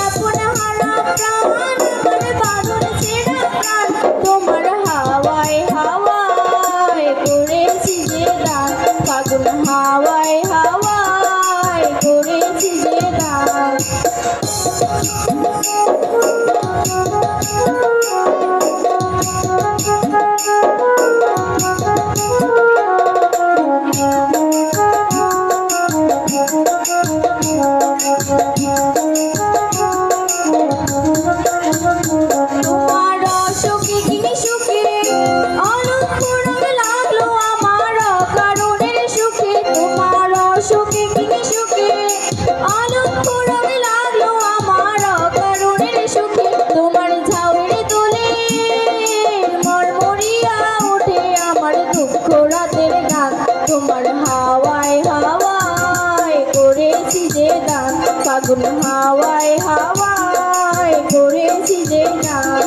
আপন হারা প্রাণ আমার বাঁধন ছেঁড়া প্রাণ তোমার হাওয়ায় হাওয়ায় করেছি যে দান ফাগুন হাওয়ায় হাওয়ায় করেছি যে দান তোমার হাওয়ায় হাওয়ায় করেছি যে দান ফাগুন হাওয়ায় হাওয়ায় করেছি যে দান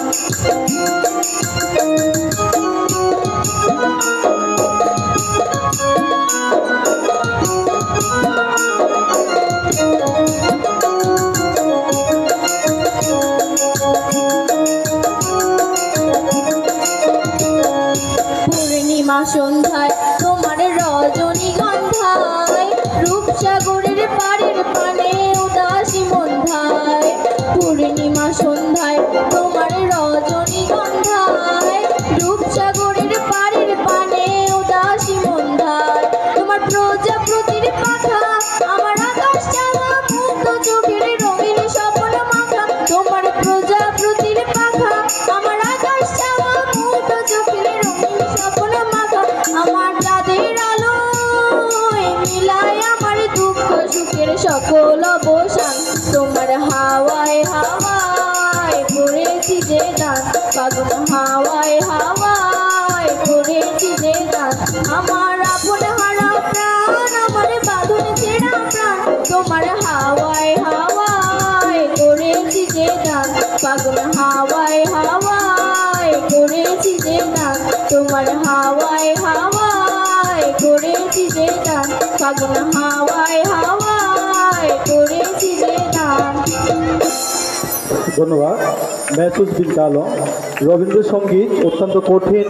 পূর্ণিমা সন্ধ্যায় তোমার রজনীগন্ধায় রূপসাগরের পাড়ের পানে উদাসী মন্ধায় পূর্ণিমা সন্ধ্যায় তোমার রজনীগন্ধায় রূপসাগরের পাড়ের পানে উদাসী মন্ধায় তোমার প্রজাপতির পাখা আমার আকাশ চাওয়া মুক্ত চোখের রঙিন স্বপ্ন মাখা তোমার প্রজাপতির পাখা আমার আকাশ চাওয়া মুক্ত চোখের রঙিন স্বপ্ন মাখা আমার চাঁদের আলোয় মিলায় আমার দুঃখ সুখের সকল অবসান তোমার হাওয়ায় হাওয়ায় করেছি যে দান ফাগুন হাওয়ায় হাওয়ায় করেছি যে দান আমার আপন হারা প্রাণ আমার বাঁধন ছেঁড়া প্রাণ তোমার হাওয়ায় হাওয়ায় করেছি যে দান ফাগুন হাওয়ায় হাওয়ায় করেছি যে দান তোমার হাওয়ায় হাওয়ায় করেছি যে দান ফাগুন হাওয়ায় হাওয়ায় করেছি যে দান। ধন্যবাদ। মেহসুস বিন আলম। রবীন্দ্রসঙ্গীত অত্যন্ত কঠিন